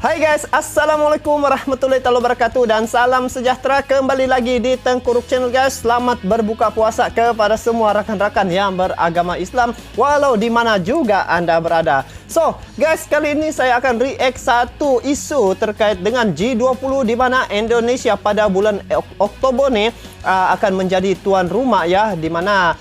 Hai guys, Assalamualaikum warahmatullahi wabarakatuh dan salam sejahtera kembali lagi di Tengku Ruk Channel guys. Selamat berbuka puasa kepada semua rakan-rakan yang beragama Islam walau di mana juga anda berada. So guys, kali ini saya akan react satu isu terkait dengan G20 di mana Indonesia pada bulan Oktober nih akan menjadi tuan rumah ya, di mana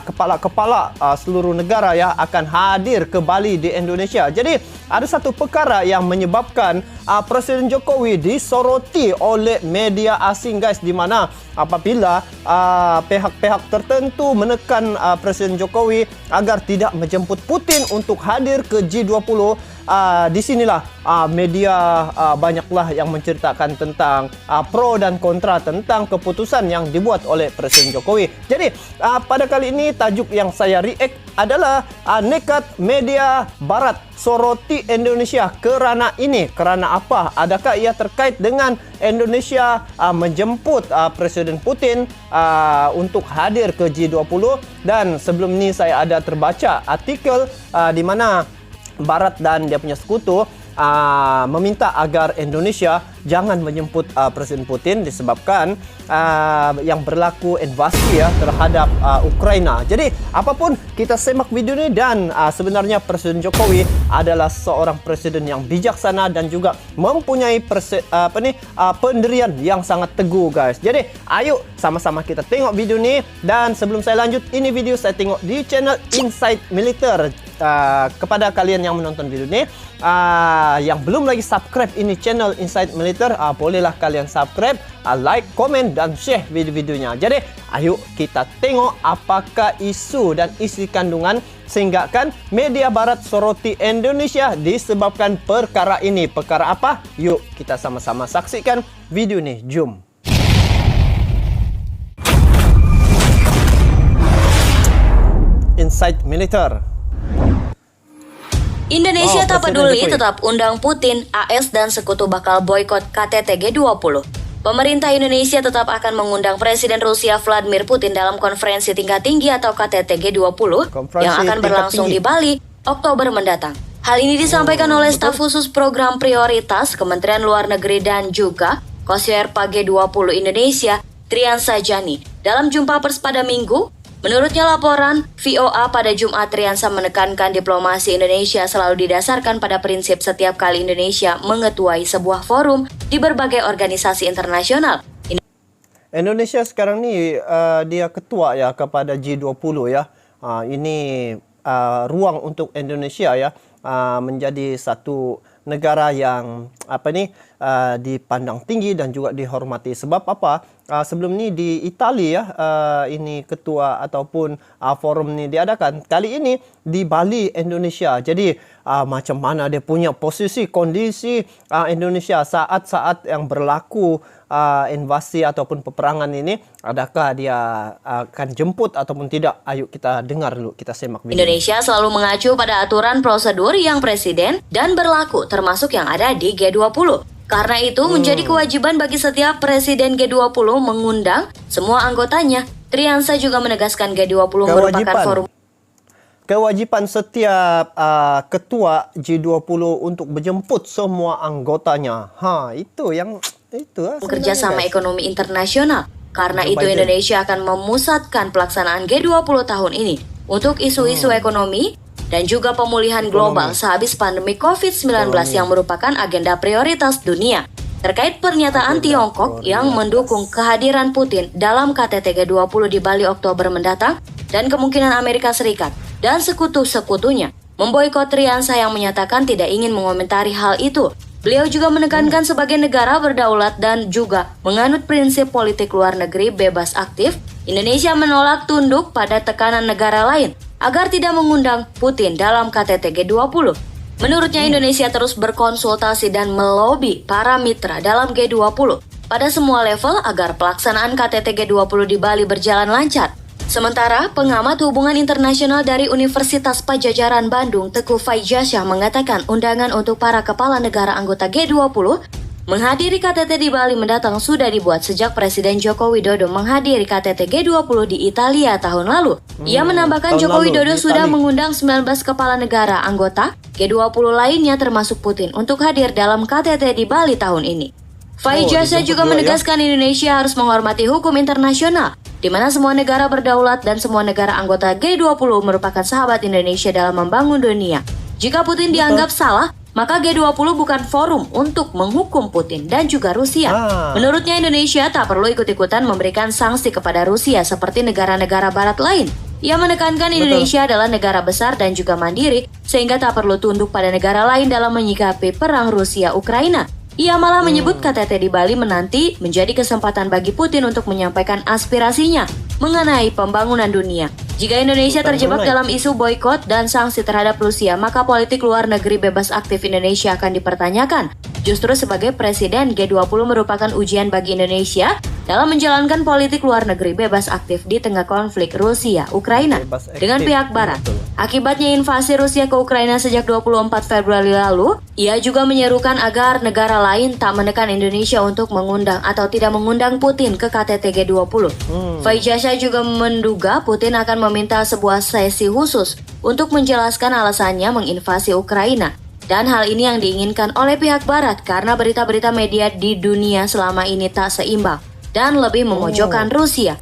kepala-kepala seluruh negara ya akan hadir ke Bali di Indonesia. Jadi ada satu perkara yang menyebabkan Presiden Jokowi disoroti oleh media asing guys, di mana apabila pihak-pihak tertentu menekan Presiden Jokowi agar tidak menjemput Putin untuk hadir ke G20, di sinilah media banyaklah yang menceritakan tentang pro dan kontra tentang keputusan yang dibuat oleh Presiden Jokowi. Jadi pada kali ini tajuk yang saya react adalah nekat media Barat soroti Indonesia kerana ini. Kerana apa? Adakah ia terkait dengan Indonesia menjemput Presiden Putin untuk hadir ke G20? Dan sebelum ini saya ada terbaca artikel di mana Barat dan dia punya sekutu meminta agar Indonesia jangan menjemput Presiden Putin disebabkan yang berlaku invasi ya terhadap Ukraina. Jadi apapun, kita semak video ini. Dan sebenarnya Presiden Jokowi adalah seorang presiden yang bijaksana dan juga mempunyai pendirian yang sangat teguh guys. Jadi ayo sama-sama kita tengok video ini. Dan sebelum saya lanjut, ini video saya tengok di channel Inside Militer. Kepada kalian yang menonton video ini yang belum lagi subscribe ini channel Inside Militer, bolehlah kalian subscribe, like, komen dan share video-videonya. Jadi ayo kita tengok apakah isu dan isi kandungan sehingga kan media Barat soroti Indonesia disebabkan perkara ini. Perkara apa? Yuk kita sama-sama saksikan video ini. Jom. Inside Militer. Indonesia tak peduli, tetap undang Putin, AS dan sekutu bakal boikot KTT G20. Pemerintah Indonesia tetap akan mengundang Presiden Rusia Vladimir Putin dalam konferensi tingkat tinggi atau KTT G20 yang akan berlangsung di Bali Oktober mendatang. Hal ini disampaikan oleh staf khusus program prioritas Kementerian Luar Negeri dan juga Kosherpa G20 Indonesia, Trian Sajani, dalam jumpa pers pada Minggu. Menurutnya laporan VOA pada Jumat, Triansa menekankan diplomasi Indonesia selalu didasarkan pada prinsip setiap kali Indonesia mengetuai sebuah forum di berbagai organisasi internasional. Indonesia sekarang ni dia ketua ya kepada G20 ya. Ini ruang untuk Indonesia ya menjadi satu negara yang dipandang tinggi dan juga dihormati. Sebab apa? Sebelum ni di Italia ini ketua ataupun forum ni diadakan. Kali ini di Bali, Indonesia. Jadi macam mana dia punya posisi, kondisi Indonesia saat-saat yang berlaku invasi ataupun peperangan ini, adakah dia akan jemput ataupun tidak? Ayo kita dengar dulu, kita semak video. Indonesia selalu mengacu pada aturan prosedur yang presiden dan berlaku termasuk yang ada di G20. Karena itu menjadi kewajiban bagi setiap presiden G20 mengundang semua anggotanya. Triansa juga menegaskan G20 merupakan forum. Kewajiban setiap ketua G20 untuk menjemput semua anggotanya. Itu yang kerjasama ekonomi internasional. Karena itu Indonesia akan memusatkan pelaksanaan G20 tahun ini untuk isu-isu ekonomi dan juga pemulihan global sehabis pandemi COVID-19 yang merupakan agenda prioritas dunia. Terkait pernyataan Tiongkok yang mendukung kehadiran Putin dalam KTT G20 di Bali Oktober mendatang dan kemungkinan Amerika Serikat dan sekutu-sekutunya memboikot, Triansa yang menyatakan tidak ingin mengomentari hal itu. Beliau juga menekankan sebagai negara berdaulat dan juga menganut prinsip politik luar negeri bebas aktif, Indonesia menolak tunduk pada tekanan negara lain agar tidak mengundang Putin dalam KTT G20. Menurutnya Indonesia terus berkonsultasi dan melobi para mitra dalam G20 pada semua level agar pelaksanaan KTT G20 di Bali berjalan lancar. Sementara pengamat hubungan internasional dari Universitas Padjadjaran Bandung, Teguh Faijasyah mengatakan undangan untuk para kepala negara anggota G20 Menghadiri KTT di Bali mendatang sudah dibuat sejak Presiden Joko Widodo menghadiri KTT G20 di Italia tahun lalu. Ia menambahkan tahun Joko lalu Widodo di sudah Itali. mengundang 19 kepala negara anggota G20 lainnya termasuk Putin untuk hadir dalam KTT di Bali tahun ini. Faijasyah dijemput juga juga ya. menegaskan Indonesia harus menghormati hukum internasional, di mana semua negara berdaulat dan semua negara anggota G20 merupakan sahabat Indonesia dalam membangun dunia. Jika Putin dianggap salah, maka G20 bukan forum untuk menghukum Putin dan juga Rusia. Menurutnya Indonesia tak perlu ikut-ikutan memberikan sanksi kepada Rusia seperti negara-negara barat lain. Ia menekankan Indonesia adalah negara besar dan juga mandiri, sehingga tak perlu tunduk pada negara lain dalam menyikapi perang Rusia-Ukraina. Ia malah menyebut KTT di Bali menanti menjadi kesempatan bagi Putin untuk menyampaikan aspirasinya mengenai pembangunan dunia. Jika Indonesia terjebak dalam isu boikot dan sanksi terhadap Rusia, maka politik luar negeri bebas aktif Indonesia akan dipertanyakan. Justru sebagai Presiden, G20 merupakan ujian bagi Indonesia dalam menjalankan politik luar negeri bebas aktif di tengah konflik Rusia-Ukraina dengan pihak Barat. Akibatnya invasi Rusia ke Ukraina sejak 24 Februari lalu, ia juga menyerukan agar negara lain tak menekan Indonesia untuk mengundang atau tidak mengundang Putin ke KTT G20. Faijasyah juga menduga Putin akan meminta sebuah sesi khusus untuk menjelaskan alasannya menginvasi Ukraina. Dan hal ini yang diinginkan oleh pihak Barat karena berita-berita media di dunia selama ini tak seimbang dan lebih memojokkan Rusia.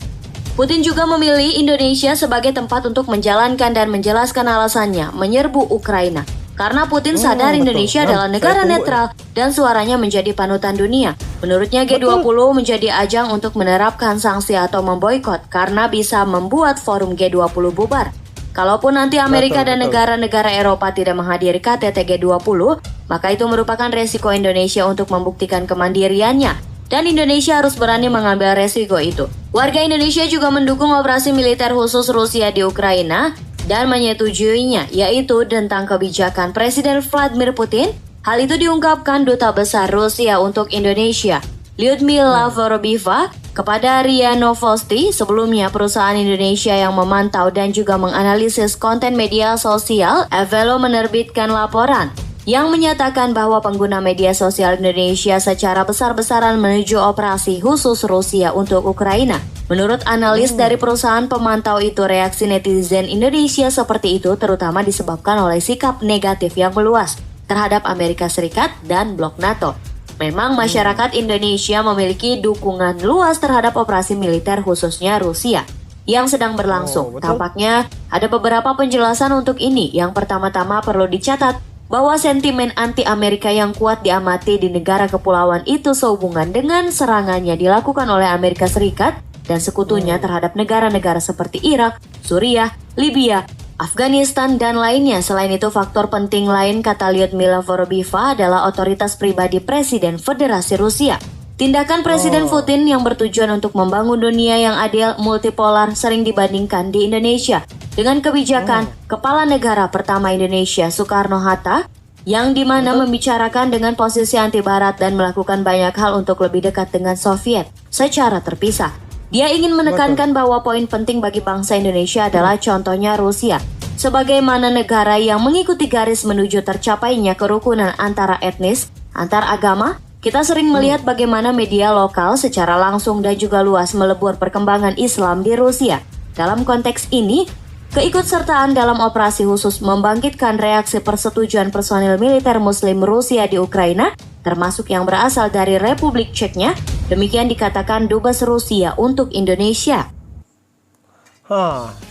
Putin juga memilih Indonesia sebagai tempat untuk menjalankan dan menjelaskan alasannya menyerbu Ukraina. Karena Putin sadar Indonesia adalah negara netral dan suaranya menjadi panutan dunia. Menurutnya G20 menjadi ajang untuk menerapkan sanksi atau memboikot karena bisa membuat forum G20 bubar. Kalaupun nanti Amerika dan negara-negara Eropa tidak menghadiri KTT G20, maka itu merupakan resiko Indonesia untuk membuktikan kemandiriannya. Dan Indonesia harus berani mengambil resiko itu. Warga Indonesia juga mendukung operasi militer khusus Rusia di Ukraina dan menyetujuinya, yaitu tentang kebijakan Presiden Vladimir Putin. Hal itu diungkapkan Duta Besar Rusia untuk Indonesia, Lyudmila Vorobiva, kepada RIA Novosti. Sebelumnya, perusahaan Indonesia yang memantau dan juga menganalisis konten media sosial, Evelo, menerbitkan laporan yang menyatakan bahwa pengguna media sosial Indonesia secara besar-besaran menuju operasi khusus Rusia untuk Ukraina. Menurut analis dari perusahaan pemantau itu, reaksi netizen Indonesia seperti itu terutama disebabkan oleh sikap negatif yang meluas terhadap Amerika Serikat dan blok NATO. Memang masyarakat Indonesia memiliki dukungan luas terhadap operasi militer khususnya Rusia yang sedang berlangsung. Tampaknya ada beberapa penjelasan untuk ini. Yang pertama-tama perlu dicatat bahwa sentimen anti-Amerika yang kuat diamati di negara kepulauan itu sehubungan dengan serangannya dilakukan oleh Amerika Serikat dan sekutunya terhadap negara-negara seperti Irak, Suriah, Libya, Afghanistan, dan lainnya. Selain itu, faktor penting lain, kata Lyudmila Vorobiva, adalah otoritas pribadi Presiden Federasi Rusia. Tindakan Presiden Putin yang bertujuan untuk membangun dunia yang adil multipolar sering dibandingkan di Indonesia dengan kebijakan Kepala Negara pertama Indonesia, Soekarno-Hatta, yang dimana membicarakan dengan posisi anti-barat dan melakukan banyak hal untuk lebih dekat dengan Soviet secara terpisah. Dia ingin menekankan bahwa poin penting bagi bangsa Indonesia adalah contohnya Rusia, sebagaimana negara yang mengikuti garis menuju tercapainya kerukunan antara etnis, antar agama. Kita sering melihat bagaimana media lokal secara langsung dan juga luas melebur perkembangan Islam di Rusia. Dalam konteks ini, keikutsertaan dalam operasi khusus membangkitkan reaksi persetujuan personil militer Muslim Rusia di Ukraina, termasuk yang berasal dari Republik Ceknya. Demikian dikatakan Dubes Rusia untuk Indonesia.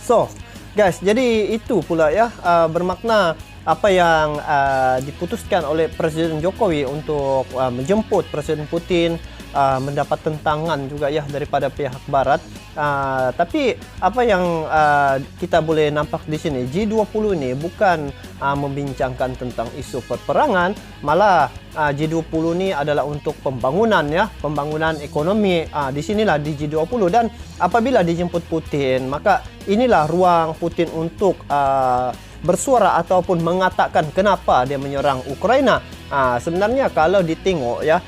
So, guys, jadi itu pula ya bermakna apa yang diputuskan oleh Presiden Jokowi untuk menjemput Presiden Putin, mendapat tentangan juga ya daripada pihak Barat. Tapi apa yang kita boleh nampak di sini, G20 ini bukan membincangkan tentang isu peperangan, malah G20 ini adalah untuk pembangunan ya, pembangunan ekonomi. Di sinilah di G20, dan apabila dijemput Putin, maka inilah ruang Putin untuk bersuara ataupun mengatakan kenapa dia menyerang Ukraina. Sebenarnya kalau ditengok ya,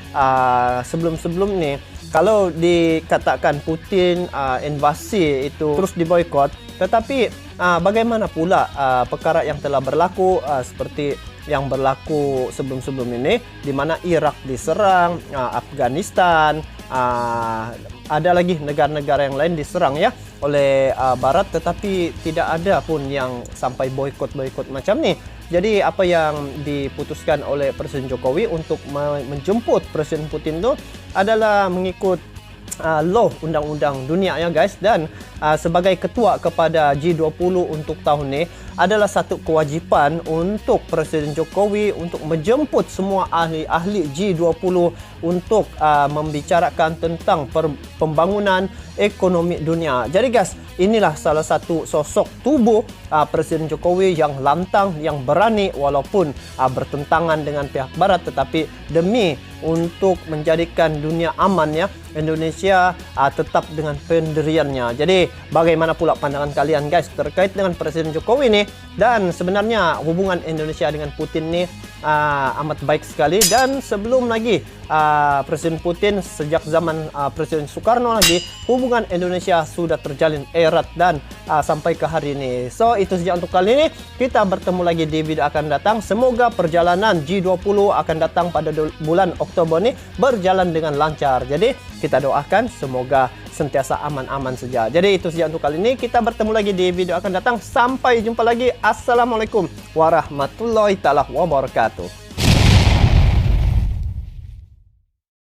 sebelum-sebelum ni, kalau dikatakan Putin invasi itu terus diboikot, tetapi bagaimana pula perkara yang telah berlaku seperti yang berlaku sebelum-sebelum ini, di mana Irak diserang, Afghanistan, ada lagi negara-negara yang lain diserang ya oleh Barat, tetapi tidak ada pun yang sampai boikot macam ni. Jadi apa yang diputuskan oleh Presiden Jokowi untuk menjemput Presiden Putin itu adalah mengikut law undang-undang dunia ya guys, dan sebagai ketua kepada G20 untuk tahun ini adalah satu kewajipan untuk Presiden Jokowi untuk menjemput semua ahli-ahli G20 untuk membicarakan tentang pembangunan ekonomi dunia. Jadi guys, inilah salah satu sosok tubuh Presiden Jokowi yang lantang, yang berani walaupun bertentangan dengan pihak Barat, tetapi demi untuk menjadikan dunia aman ya, Indonesia tetap dengan pendiriannya. Jadi bagaimana pula pandangan kalian guys terkait dengan Presiden Jokowi ini? Dan sebenarnya hubungan Indonesia dengan Putin ini amat baik sekali, dan sebelum lagi Presiden Putin, sejak zaman Presiden Soekarno lagi, hubungan Indonesia sudah terjalin erat dan sampai ke hari ini. So itu saja untuk kali ini, kita bertemu lagi di video akan datang. Semoga perjalanan G20 akan datang pada bulan Oktober ini berjalan dengan lancar. Jadi kita doakan semoga sentiasa aman-aman saja. Jadi itu saja untuk kali ini, kita bertemu lagi di video akan datang. Sampai jumpa lagi. Assalamualaikum warahmatullahi wabarakatuh.